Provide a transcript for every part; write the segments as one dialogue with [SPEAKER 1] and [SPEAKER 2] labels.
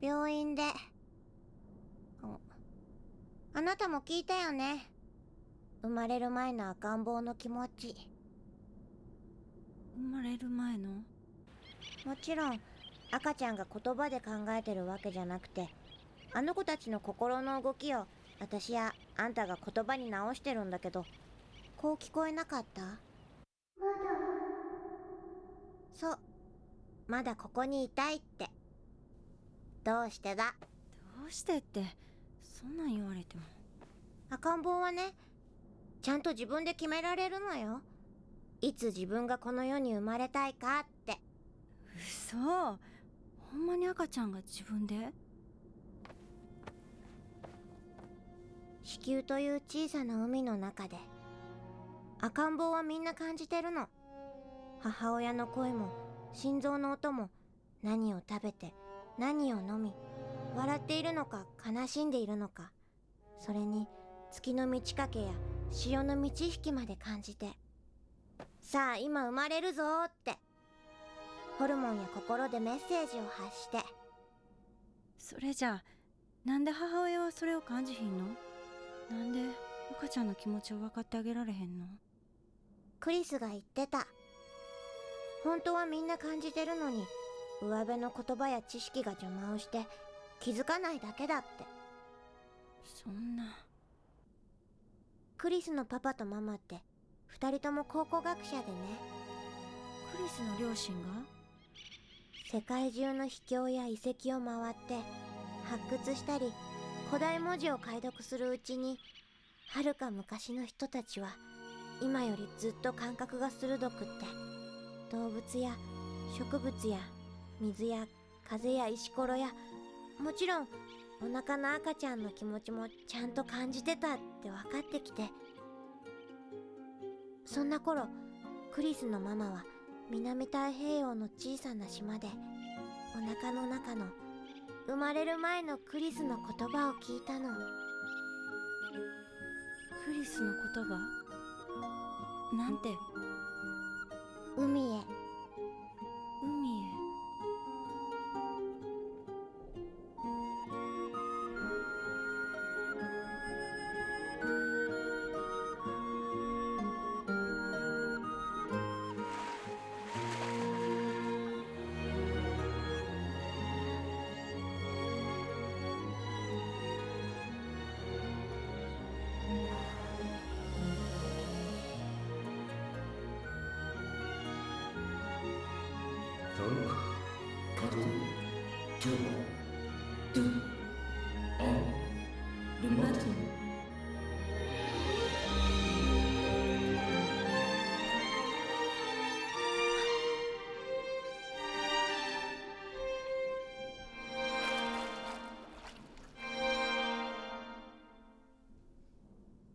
[SPEAKER 1] 病院で。あなたも聞いたよね。生まれる前の赤ん坊の気持ち。
[SPEAKER 2] 生まれる前の？
[SPEAKER 1] もちろん赤ちゃんが言葉で考えてるわけじゃなくて、あの子たちの心の動きを私やあんたが言葉に直してるんだけど、こう聞こえなかった？そう、まだここにいたいって。どうしてだ？
[SPEAKER 2] どうしてって、そんなん言われても。
[SPEAKER 1] 赤ん坊はね、ちゃんと自分で決められるのよ。いつ自分がこの世に生まれたいかって。
[SPEAKER 2] 嘘。ほんまに赤ちゃんが自分で？
[SPEAKER 1] 子宮という小さな海の中で、赤ん坊はみんな感じてるの。母親の声も心臓の音も、何を食べて何を飲み、笑っているのか悲しんでいるのか、それに月の満ち欠けや潮の満ち引きまで感じて、さあ今生まれるぞーって、ホルモンや心でメッセージを発して。
[SPEAKER 2] それじゃあなんで母親はそれを感じひんの？なんで赤ちゃんの気持ちを分かってあげられへんの？
[SPEAKER 1] クリスが言ってた。本当はみんな感じてるのに、上辺の言葉や知識が邪魔をして気づかないだけだって。
[SPEAKER 2] そんな。
[SPEAKER 1] クリスのパパとママって二人とも考古学者でね。
[SPEAKER 2] クリスの両親が？
[SPEAKER 1] 世界中の秘境や遺跡を回って発掘したり、古代文字を解読するうちに、はるか昔の人たちは今よりずっと感覚が鋭くって、動物や植物や水や風や石ころや、もちろんお腹の赤ちゃんの気持ちもちゃんと感じてたって分かってきて。そんな頃、クリスのママは南太平洋の小さな島で、お腹の中の生まれる前のクリスの言葉を聞いたの。
[SPEAKER 2] クリスの言葉なんて？
[SPEAKER 1] 海へ。
[SPEAKER 2] 海へ。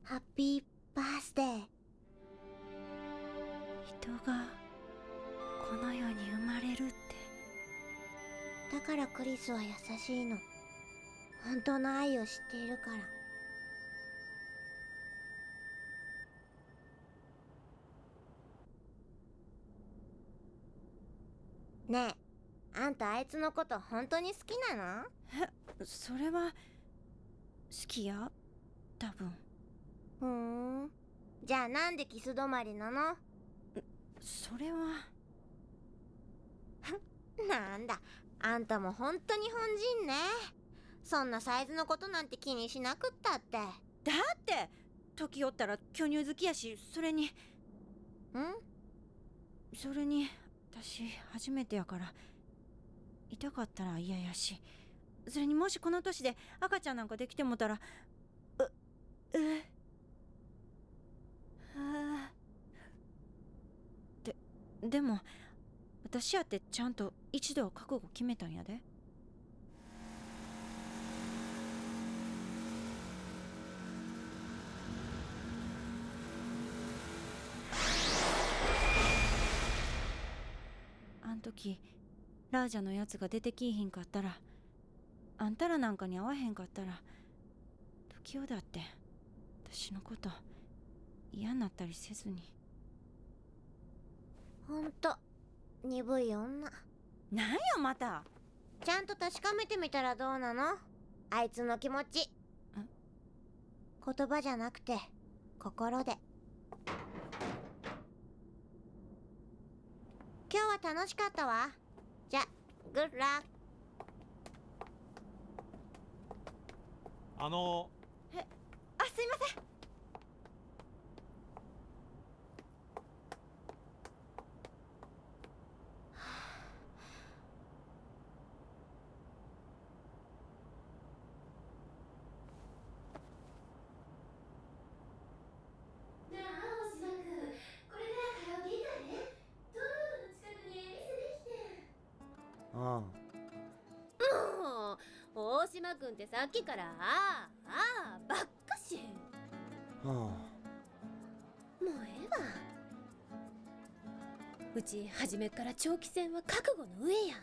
[SPEAKER 1] ハッピーバースデー。
[SPEAKER 2] 人がこの世に生まれるって。
[SPEAKER 1] だからクリスは優しいの。本当の愛を知っているから。ねえ、あんたあいつのこと本当に好きなの？
[SPEAKER 2] それは好きや、多分。
[SPEAKER 1] ふーん。じゃあなんでキス止まりなの？
[SPEAKER 2] それは。
[SPEAKER 1] なんだ、あんたも本当日本人ね。そんなサイズのことなんて気にしなくったって。
[SPEAKER 2] だって時おったら巨乳好きやし、それに私初めてやから痛かったら嫌やし、それにもしこの年で赤ちゃんなんかできてもたら、でも私やってちゃんと一度は覚悟決めたんやで。あん時ラージャのやつが出てきいひんかったら、あんたらなんかに会わへんかったら、時代だって私のこと嫌になったりせずに。
[SPEAKER 1] ほんと、鈍い女。
[SPEAKER 2] なんやまた。
[SPEAKER 1] ちゃんと確かめてみたらどうなの？あいつの気持ち。言葉じゃなくて心で。今日は楽しかったわ。じゃ、グッラック。
[SPEAKER 2] すいません。
[SPEAKER 3] なあ、大島君、これからカラオケ行かへん？トロードの近くに店できてん。
[SPEAKER 4] あ
[SPEAKER 3] もう、大島君ってさっきからばっかし。
[SPEAKER 4] あ、
[SPEAKER 3] もうええわ。うち初めっから長期戦は覚悟の上やん。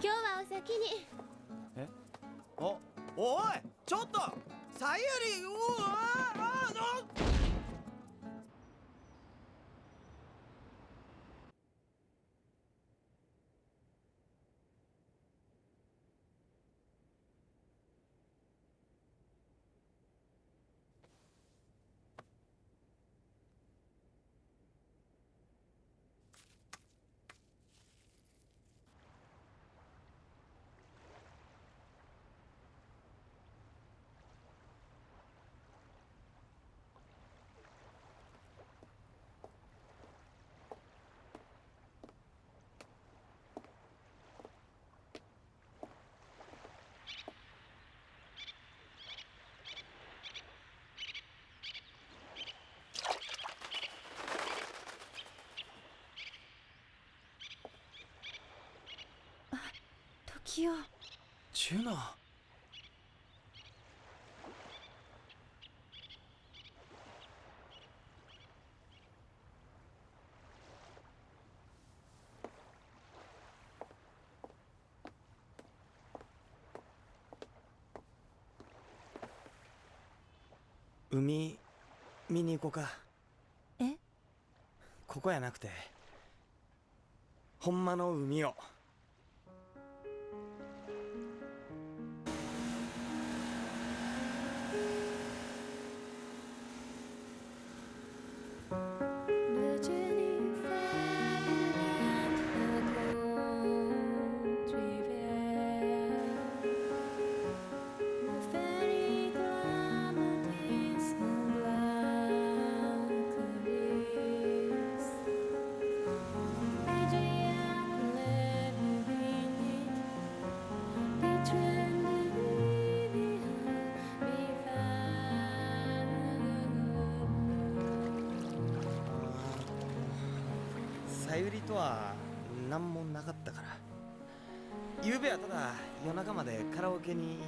[SPEAKER 3] 今日はお先に。
[SPEAKER 4] おい、ちょっとさゆり、
[SPEAKER 2] 時代。
[SPEAKER 4] チュナ。海見に行こうか。
[SPEAKER 2] え？
[SPEAKER 4] ここやなくてほんまの海を。さゆりとは何もなかったから。ゆうべはただ夜中までカラオケに行っ